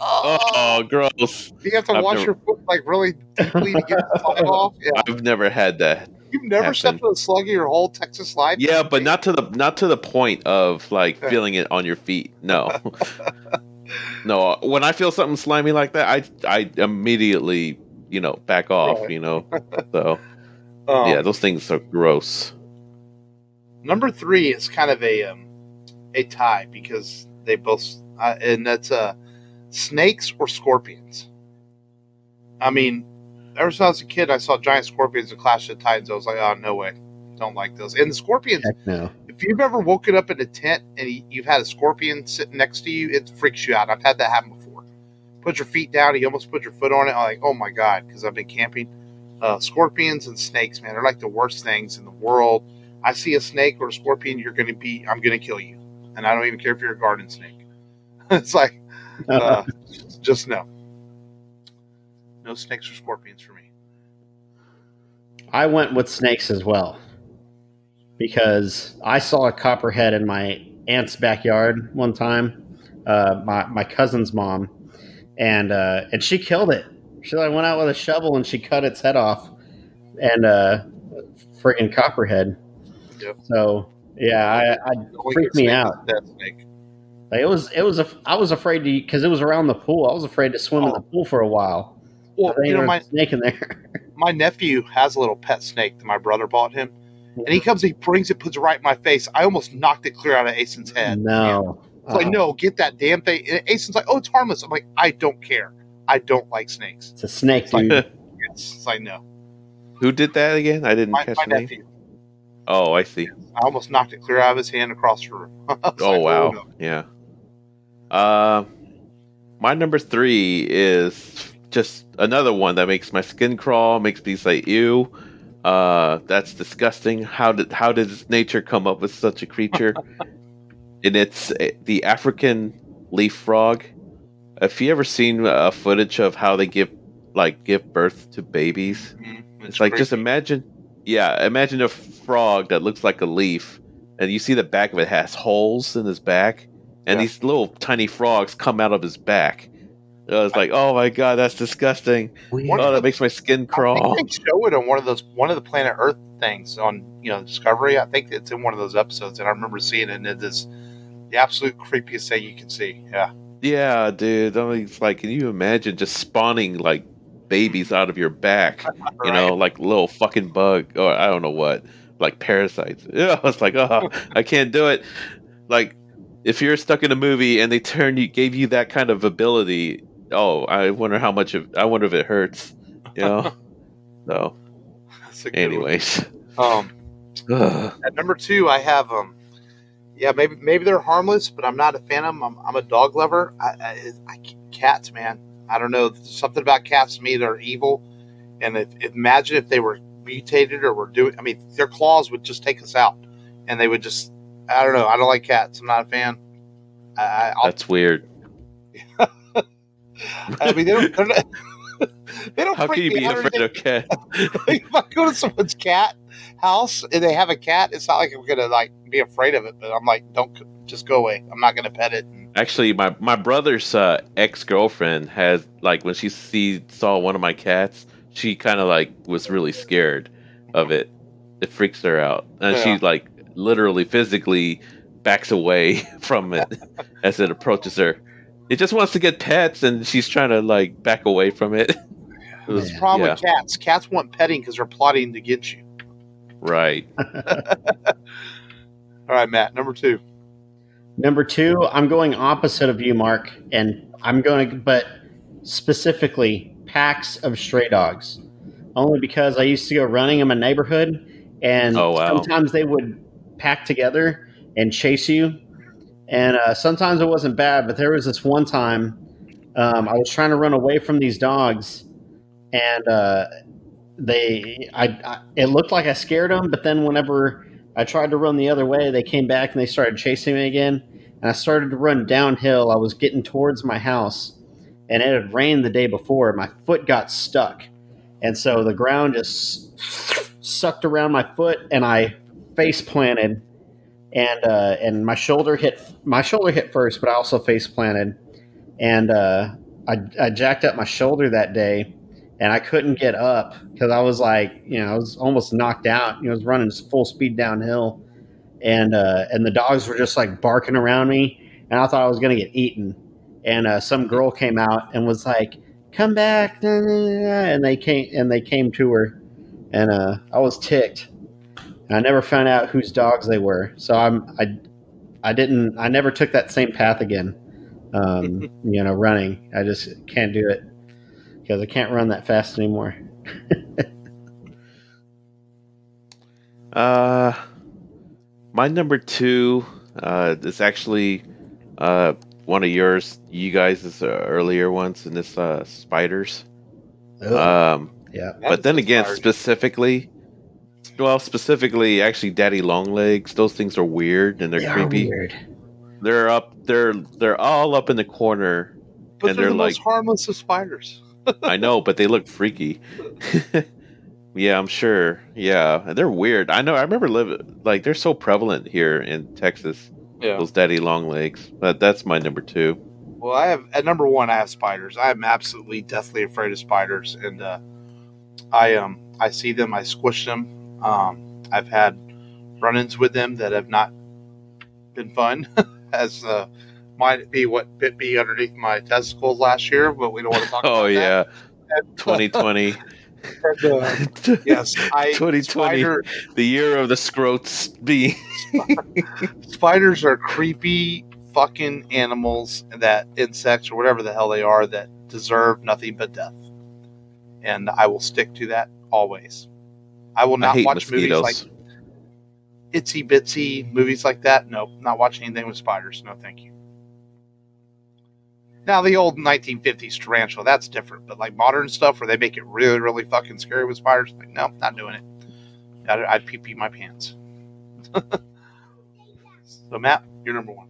gross. You have to wash your foot like really deeply to get the slime off. Yeah. I've never had that. You've never stepped on a slug in your whole Texas life? Yeah, but not to the point of like feeling it on your feet. No. No, when I feel something slimy like that, I immediately, back off, Right. So yeah, those things are gross. Number 3 is kind of a tie because they both and that's snakes or scorpions. I mean, ever since I was a kid, I saw giant scorpions in Clash of the Titans. I was like, oh, no way. Don't like those. And the scorpions, Heck no. if you've ever woken up in a tent and you've had a scorpion sitting next to you, it freaks you out. I've had that happen before. Put your feet down, you almost put your foot on it. I'm like, oh my God, because I've been camping. Scorpions and snakes, man, are like the worst things in the world. I see a snake or a scorpion, I'm going to kill you. And I don't even care if you're a garden snake. It's like, just no. No snakes or scorpions for me. I went with snakes as well because I saw a copperhead in my aunt's backyard one time. My cousin's mom, and she killed it. She like went out with a shovel and she cut its head off, and friggin' copperhead. Yep. So yeah, I freaked me out. That snake. Like I was afraid to because it was around the pool. I was afraid to swim in the pool for a while. Well, you know, my snake in there. My nephew has a little pet snake that my brother bought him, and he comes, he brings it, puts it right in my face. I almost knocked it clear out of Asen's head. No, it's like, no, get that damn thing. And Asen's like, oh, it's harmless. I'm like, I don't care. I don't like snakes. It's a snake, dude. It's like, no. Who did that again? I didn't catch my the nephew. name. Oh, I see. I almost knocked it clear out of his hand across the room. Oh, wow. No. Yeah. My number 3 is just another one that makes my skin crawl, makes me say, ew. That's disgusting. How did nature come up with such a creature? And it's the African leaf frog. Have you ever seen footage of how they give birth to babies? Mm-hmm. It's like, crazy. Just imagine a frog that looks like a leaf, and you see the back of it has holes in his back, and these little tiny frogs come out of his back. It's like, oh my god, that's disgusting. That makes my skin crawl. I think they show it on one of the Planet Earth things on Discovery. I think it's in one of those episodes, and I remember seeing it, and it is the absolute creepiest thing you can see. Yeah, dude. I mean, it's like, can you imagine just spawning like babies out of your back? Right. Like little fucking bug, or I don't know what, like parasites. Yeah, it's like, oh, I can't do it. Like, if you're stuck in a movie and they gave you that kind of ability, oh, I wonder if it hurts. So, anyways, at number 2, I have maybe they're harmless, but I'm not a fan of them. I'm a dog lover. Cats, man. I don't know, something about cats to me, they're evil. And imagine if they were mutated or were doing. I mean, their claws would just take us out, and they would just. I don't know. I don't like cats. I'm not a fan. That's weird. I mean, they don't. They don't. How can you be afraid of cats? If I go to someone's cat house and they have a cat, it's not like I'm gonna be afraid of it. But I'm like, just go away. I'm not gonna pet it. Actually, my brother's ex-girlfriend has when she saw one of my cats, she kind of was really scared of it. It freaks her out, and she's literally physically backs away from it as it approaches her. It just wants to get pets, and she's trying to back away from it. There's a problem with cats. Cats want petting because they're plotting to get you. Right. All right, Matt, number 2. Number 2, I'm going opposite of you, Mark, and but specifically packs of stray dogs. Only because I used to go running in my neighborhood, and sometimes they would pack together and chase you. And sometimes it wasn't bad, but there was this one time I was trying to run away from these dogs, and it looked like I scared them, but then whenever I tried to run the other way, they came back and they started chasing me again. And I started to run downhill. I was getting towards my house, and it had rained the day before. My foot got stuck, and so the ground just sucked around my foot, and I face planted. And my shoulder hit first, but I also face planted, and I jacked up my shoulder that day, and I couldn't get up because I was I was almost knocked out. I was running full speed downhill, and the dogs were just barking around me, and I thought I was going to get eaten. And some girl came out and was like, "Come back!" And they came to her, and I was ticked. I never found out whose dogs they were, so I never took that same path again. Running, I just can't do it because I can't run that fast anymore. My number 2 is actually one of you guys' earlier ones, and it's spiders. Yeah, but then again, specifically, actually, daddy long legs. Those things are weird and they're creepy. Weird. They're all up in the corner, but and they're the most harmless of spiders. I know, but they look freaky. Yeah, I'm sure. Yeah, and they're weird. I know. I remember living like they're so prevalent here in Texas. Yeah. Those daddy long legs. But that's my number two. Well, I have at number one. I have spiders. I am absolutely deathly afraid of spiders, and I see them. I squish them. I've had run-ins with them that have not been fun, as might be what bit me underneath my testicles last year, but we don't want to talk Oh about yeah, that. 2020. Yes, 2020, the year of the scrotes bee. Spiders are creepy fucking animals, that insects or whatever the hell they are, that deserve nothing but death. And I will stick to that always. I will I not hate watch mosquitoes. movies like itsy bitsy movies like that. Nope, not watching anything with spiders. No, thank you. Now the old 1950s tarantula, that's different. But like modern stuff where they make it really, really fucking scary with spiders, like no, not doing it. I'd pee my pants. So Matt, you're number one.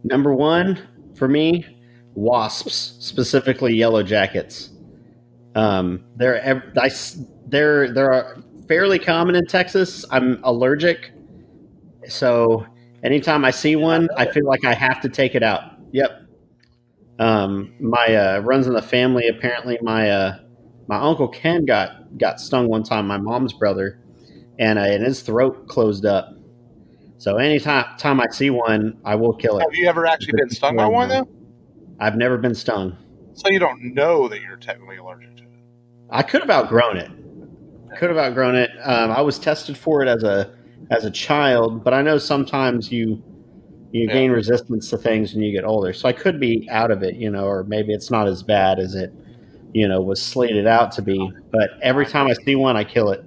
Number one for me, wasps, specifically yellow jackets. They're fairly common in Texas. I'm allergic, so anytime I see one, I feel like I have to take it out. Yep. My runs in the family. Apparently, my uncle Ken got stung one time. My mom's brother, and his throat closed up. So anytime I see one, I will kill it. Have you ever actually been stung by one though? I've never been stung. So you don't know that you're technically allergic to it. I could have outgrown it. I was tested for it as a child, but I know sometimes you gain resistance to things when you get older. So I could be out of it, or maybe it's not as bad as it, was slated out to be. But every time I see one, I kill it.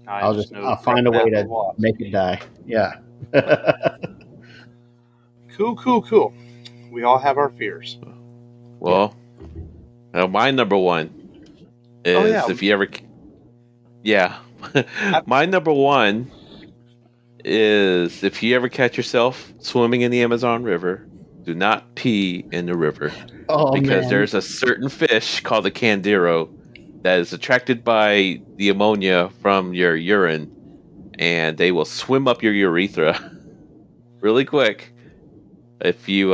I'll find a way to make it die. Yeah. Cool. We all have our fears. Well, my number one is if you ever. Yeah. My number one is if you ever catch yourself swimming in the Amazon River, do not pee in the river. Because there's a certain fish called the Candiro that is attracted by the ammonia from your urine, and they will swim up your urethra really quick if you're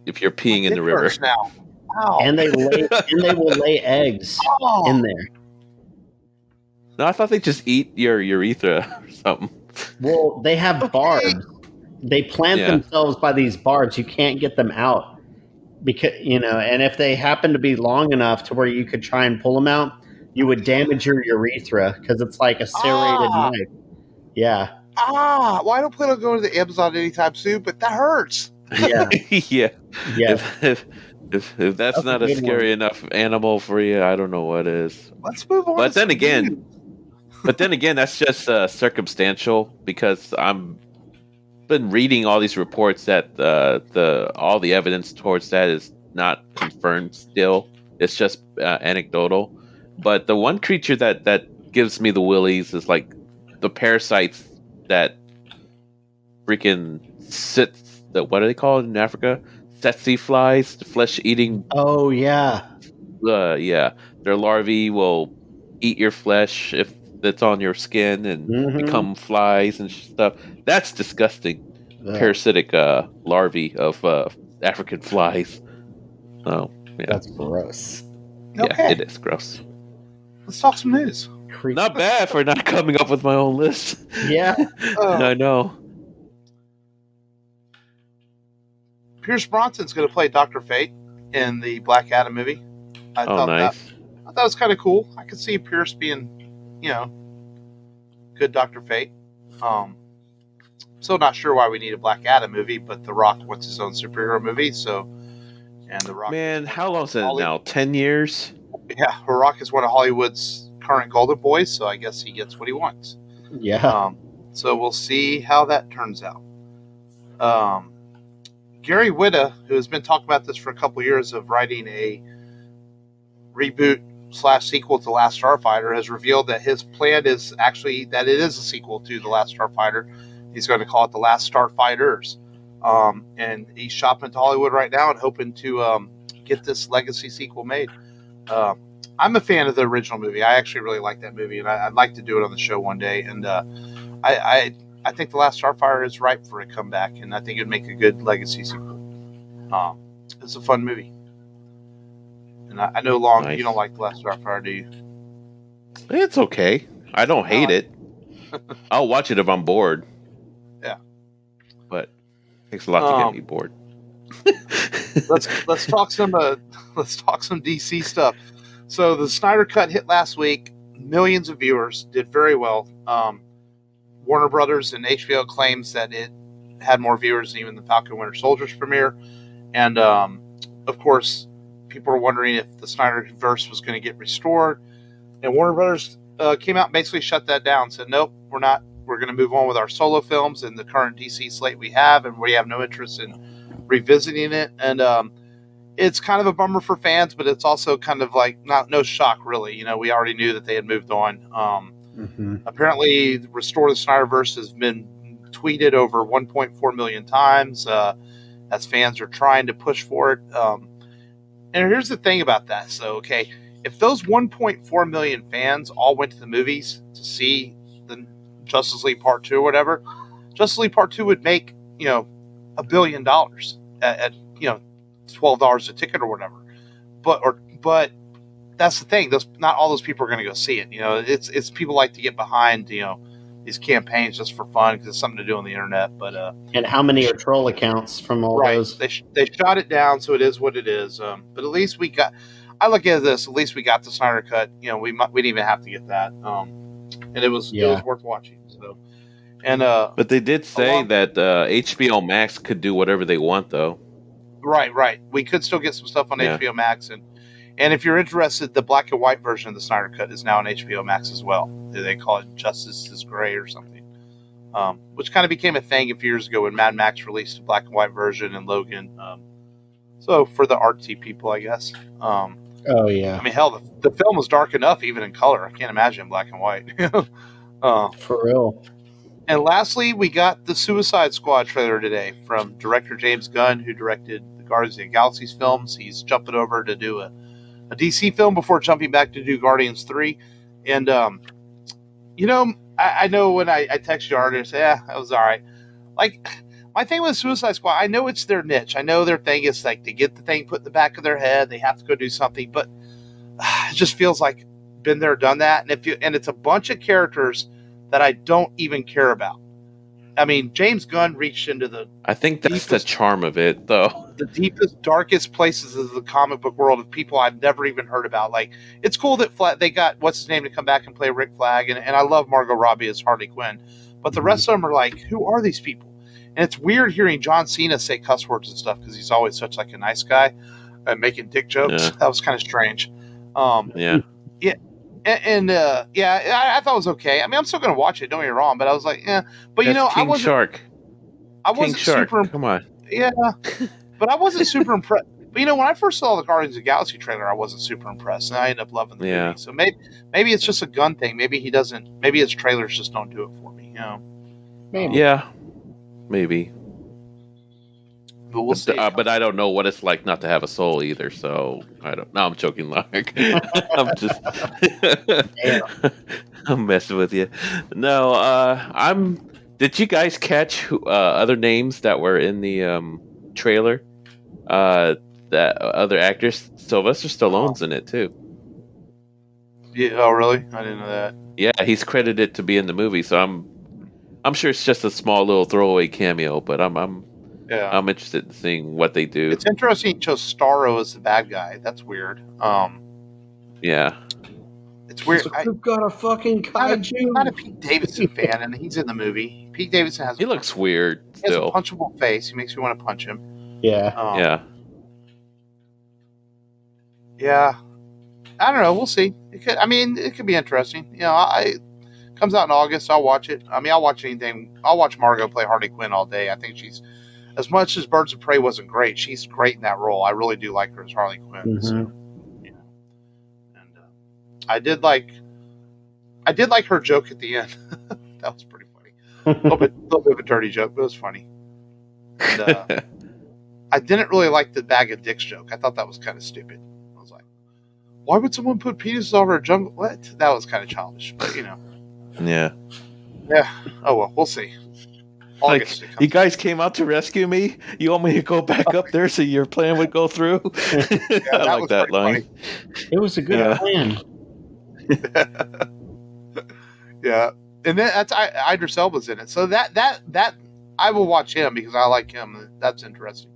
peeing in the river. Now. Wow. And they will lay eggs in there. No, I thought they just eat your urethra or something. Well, they have barbs. They plant themselves by these barbs. You can't get them out because and if they happen to be long enough to where you could try and pull them out, you would damage your urethra because it's like a serrated knife. Yeah. Well, I don't plan on going to the Amazon anytime soon, but that hurts. Yeah. Yeah. If that's That's not a a good scary one. enough animal for you, I don't know what is. Let's move on. But then again, that's just circumstantial because I'm been reading all these reports that all the evidence towards that is not confirmed still. It's just anecdotal. But the one creature that gives me the willies is like the parasites that freaking what are they called in Africa? Tsetse flies, the flesh-eating. Oh yeah. Their larvae will eat your flesh if it's on your skin and become flies and stuff. That's disgusting. Parasitic larvae of African flies. Oh, yeah. That's gross. Okay. Yeah, it is gross. Let's talk some news. Not bad for not coming up with my own list. Yeah. I know. Pierce Bronson's going to play Dr. Fate in the Black Adam movie. I thought nice. that was kind of cool. I could see Pierce being, good Dr. Fate. Still not sure why we need a Black Adam movie, but The Rock wants his own superhero movie. And The Rock. Man, how long is it now? 10 years? Yeah, The Rock is one of Hollywood's current golden boys, so I guess he gets what he wants. Yeah. So we'll see how that turns out. Gary Whitta, who has been talking about this for a couple of years of writing a reboot/sequel to Last Starfighter, has revealed that his plan is actually that it is a sequel to The Last Starfighter. He's going to call it The Last Starfighters. And he's shopping to Hollywood right now and hoping to get this legacy sequel made. I'm a fan of the original movie. I actually really like that movie, and I'd like to do it on the show one day. And I think The Last Starfire is ripe for a comeback, and I think it'd make a good legacy sequel. It's a fun movie. And I know, Long, Nice. You don't like The Last Starfire, do you? It's okay. I don't hate it. I'll watch it if I'm bored. Yeah. But it takes a lot to get me bored. let's talk some DC stuff. So the Snyder Cut hit last week. Millions of viewers, did very well. Warner Brothers and HBO claims that it had more viewers than even the Falcon Winter Soldier's premiere. And of course, people were wondering if the Snyderverse was going to get restored. And Warner Brothers came out and basically shut that down. Said, nope, we're not. We're going to move on with our solo films and the current DC slate we have, and we have no interest in revisiting it. And it's kind of a bummer for fans, but it's also kind of like no shock, really. You know, we already knew that they had moved on. Apparently, Restore the Snyderverse has been tweeted over 1.4 million times as fans are trying to push for it. And here's the thing about that. So, okay, if those 1.4 million fans all went to the movies to see the Justice League Part 2 or whatever, Justice League Part 2 would make, $1 billion at $12 a ticket or whatever. But that's the thing. Not all those people are going to go see it. It's people like to get behind, these campaigns just for fun because it's something to do on the internet. But and how many are troll accounts from all those? They shot it down, so it is what it is. But at least we got. I look at this. At least we got the Snyder Cut. We didn't even have to get that. And it was worth watching. So, and but they did say that HBO Max could do whatever they want, though. Right. We could still get some stuff on HBO Max, and if you're interested, the black and white version of the Snyder Cut is now on HBO Max as well. They call it Justice is Gray or something, which kind of became a thing a few years ago when Mad Max released a black and white version and Logan. So for the artsy people, I guess. Oh yeah. I mean, hell, the film was dark enough even in color. I can't imagine black and white. For real. And lastly, we got the Suicide Squad trailer today from director James Gunn, who directed the Guardians of the Galaxy films. He's jumping over to do a DC film before jumping back to do Guardians 3. And, I know when I text you already, I say, that was all right. Like, my thing with Suicide Squad, I know it's their niche. I know their thing is like to get the thing put in the back of their head. They have to go do something, but it just feels like been there, done that. And it's a bunch of characters that I don't even care about. I mean, James Gunn reached into I think that's the charm of it, though. The deepest, darkest places of the comic book world of people I've never even heard about. Like, it's cool that they got what's his name to come back and play Rick Flag, and I love Margot Robbie as Harley Quinn, but the rest of them are like, who are these people? And it's weird hearing John Cena say cuss words and stuff because he's always such like a nice guy and making dick jokes. Yeah. That was kind of strange. Yeah. I thought it was okay. I mean, I'm still going to watch it. Don't get me wrong, but I was like, But That's I wasn't. Shark. I wasn't super. Come on. Yeah, but I wasn't super impressed. But when I first saw the Guardians of the Galaxy trailer, I wasn't super impressed, and I ended up loving the movie. So maybe it's just a Gun thing. Maybe he doesn't. Maybe his trailers just don't do it for me. Maybe. Yeah. Maybe. But we'll see. But I don't know what it's like not to have a soul either. So I don't. No, I'm joking, Lark. I'm just. I'm messing with you. No, Did you guys catch other names that were in the trailer? That other actors, Sylvester Stallone's in it too. Yeah. Oh, really? I didn't know that. Yeah, he's credited to be in the movie. So I'm sure it's just a small little throwaway cameo, but I'm interested in seeing what they do. It's interesting. He chose Starro as the bad guy. That's weird. Yeah. It's weird. We've got a fucking kaiju. I'm not a Pete Davidson fan, and he's in the movie. Pete Davidson has. He looks weird. He has a Still. punchable face. He makes me want to punch him. Yeah. Yeah. Yeah. I don't know. We'll see. It could be interesting. It comes out in August. I'll watch it. I'll watch anything. I'll watch Margot play Harley Quinn all day. I think she's, as much as Birds of Prey wasn't great, she's great in that role. I really do like her as Harley Quinn. Mm-hmm. So, and I did like her joke at the end. That was pretty funny. A little bit of a dirty joke, but it was funny. And, I didn't really like the bag of dicks joke. I thought that was kind of stupid. I was like, why would someone put penises over a jungle? What? That was kind of childish, but Yeah. Yeah. Oh well, we'll see. August, you guys came out to rescue me. You want me to go back up there so your plan would go through? I like that line. Funny. It was a good plan. Yeah, and then that's Idris Elba's in it, so that I will watch him because I like him. That's interesting.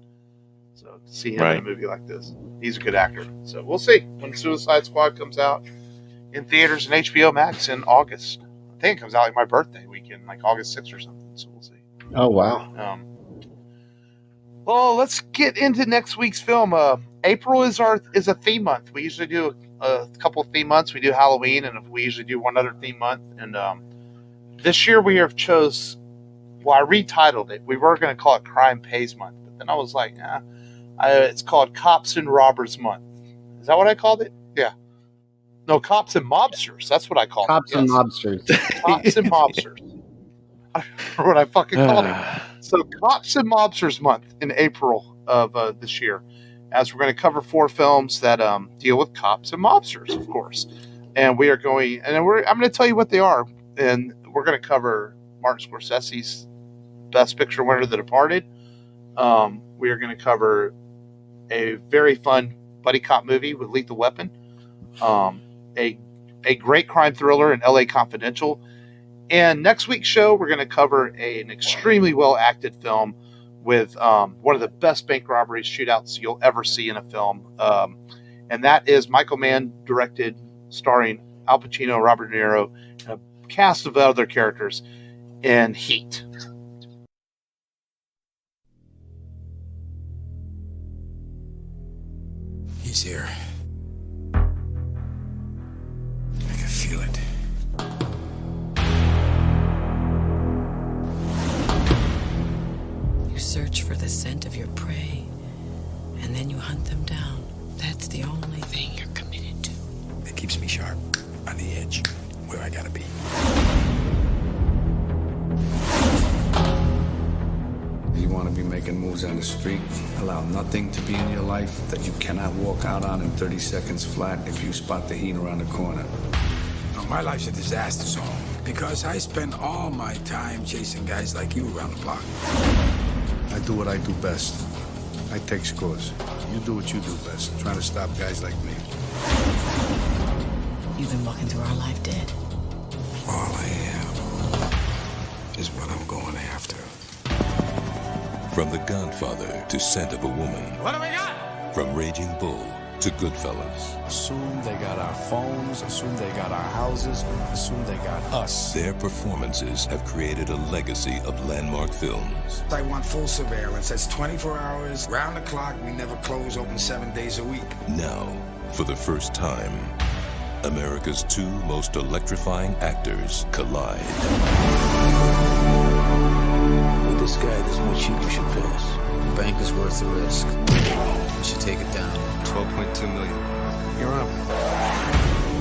So to see him in a movie like this, he's a good actor. So we'll see when Suicide Squad comes out in theaters and HBO Max in August. I think it comes out like my birthday weekend, like August 6th or something. So we'll see. Oh wow. Well, let's get into next week's film. April is a theme month. We usually do a couple of theme months. We do Halloween, and we usually do one other theme month. And this year we have chose. Well, I retitled it. We were going to call it Crime Pays Month, but then I was like, it's called Cops and Robbers Month. Is that what I called it? Yeah. No, Cops and Mobsters. That's what I called Cops it. and Mobsters. Cops and Mobsters. I remember what I fucking called it. So, Cops and Mobsters Month in April of this year, as we're going to cover 4 films that deal with cops and mobsters, of course. And we are going, and I'm going to tell you what they are. And we're going to cover Martin Scorsese's Best Picture winner, The Departed. We are going to cover a very fun buddy cop movie with Lethal Weapon. A great crime thriller in LA Confidential. And next week's show, we're going to cover an extremely well-acted film with one of the best bank robbery shootouts you'll ever see in a film. And that is Michael Mann directed, starring Al Pacino, Robert De Niro, and a cast of other characters in Heat. He's here. I can feel it. You search for the scent of your prey, and then you hunt them down. That's the only thing you're committed to. It keeps me sharp, on the edge, where I gotta be. You want to be making moves on the street? Allow nothing to be in your life that you cannot walk out on in 30 seconds flat if you spot the heat around the corner. No, my life's a disaster zone because I spend all my time chasing guys like you around the block. I do what I do best. I take scores. You do what you do best, trying to stop guys like me. You've been walking through our life dead. All I am is what I'm going after. From The Godfather to Scent of a Woman. What do we got? From Raging Bull to Goodfellas. Assume they got our phones, assume they got our houses, assume they got us. Their performances have created a legacy of landmark films. I want full surveillance. That's 24 hours, round the clock. We never close, open 7 days a week. Now, for the first time, America's 2 most electrifying actors collide. With this guy, there's more cheap you should pass. The bank is worth the risk. We should take it down. 12.2 million. You're up.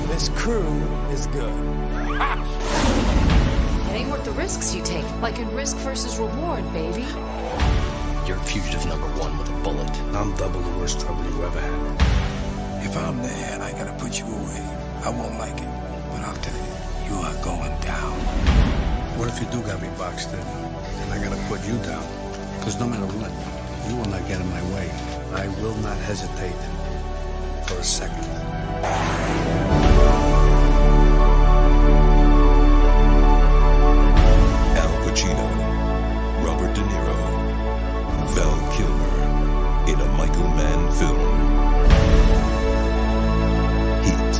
This crew is good. It ain't worth the risks you take. Like in risk versus reward, baby. You're fugitive number 1 with a bullet. I'm double the worst trouble you ever had. If I'm there and I gotta put you away, I won't like it. But I'll tell you, you are going down. What if you do got me boxed in? And I gotta put you down? Because no matter what, you will not get in my way. I will not hesitate for a second. Al Pacino, Robert De Niro, Val Kilmer in a Michael Mann film. Heat.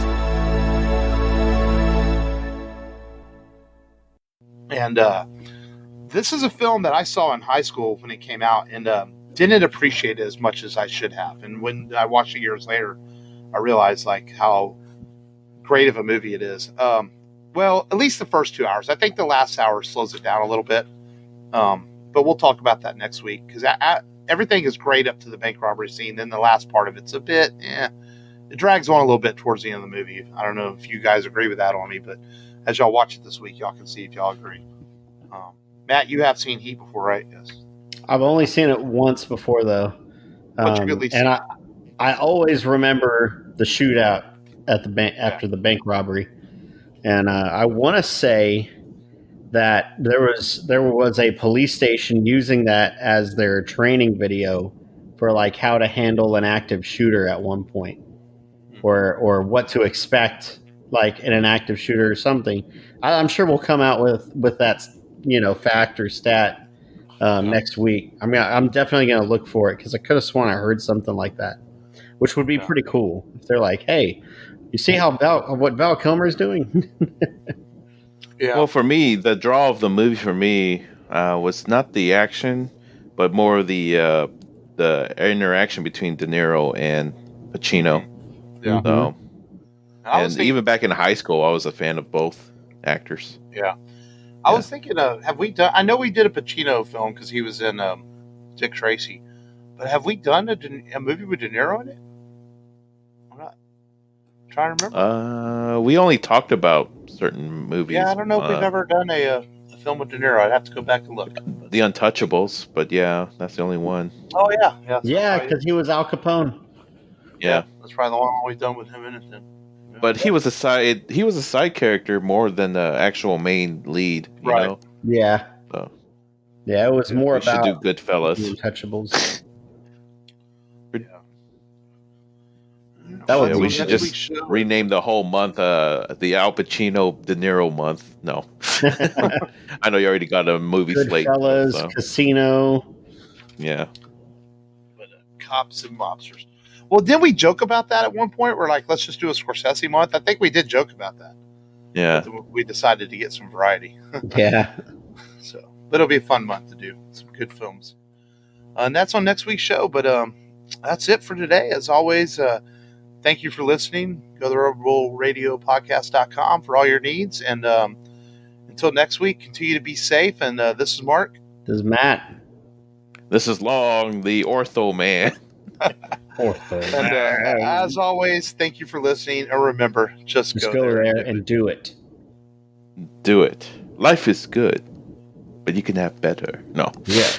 And this is a film that I saw in high school when it came out, and didn't appreciate it as much as I should have. And when I watched it years later, I realized like how great of a movie it is. Well, at least the first 2 hours. I think the last hour slows it down a little bit. But we'll talk about that next week because everything is great up to the bank robbery scene. Then the last part of it's a bit, it drags on a little bit towards the end of the movie. I don't know if you guys agree with that on me, but as y'all watch it this week, y'all can see if y'all agree. Matt, you have seen Heat before, right? Yes. I've only seen it once before, though. And I always remember the shootout at the bank after the bank robbery, and I want to say that there was a police station using that as their training video for like how to handle an active shooter at one point, or what to expect like in an active shooter or something. I'm sure we'll come out with that fact or stat next week. I mean, I'm definitely going to look for it because I could have sworn I heard something like that, which would be pretty cool if they're like, "Hey, you see what Val Kilmer's doing?" Yeah. Well, for me, the draw of the movie for me was not the action, but more the interaction between De Niro and Pacino. Yeah. So, and even back in high school, I was a fan of both actors. Yeah. I was thinking of, have we done, I know we did a Pacino film because he was in Dick Tracy, but have we done a movie with De Niro in it? I'm not trying to remember. We only talked about certain movies. Yeah, I don't know if we've ever done a film with De Niro. I'd have to go back and look. The Untouchables, but yeah, that's the only one. Oh, yeah. Yeah, because he was Al Capone. Yeah. That's probably the one we've done with him in it then. Yeah. But he was a side character more than the actual main lead, you know? Yeah. So, yeah, it was more about should do Goodfellas. The Untouchables. We should just rename the whole month the Al Pacino De Niro month. No. I know you already got a movie slate. Goodfellas, So. Casino. Yeah. But cops and mobsters. Well, didn't we joke about that at one point? We're like, let's just do a Scorsese month. I think we did joke about that. Yeah. But we decided to get some variety. Yeah. So, but it'll be a fun month to do some good films. And that's on next week's show. But that's it for today. As always, thank you for listening. Go to rebelradiopodcast.com for all your needs. And until next week, continue to be safe. And this is Mark. This is Matt. This is Long, the Ortho Man. And as always, thank you for listening. And remember, just go there and do it. Do it. Life is good, but you can have better. No. Yeah.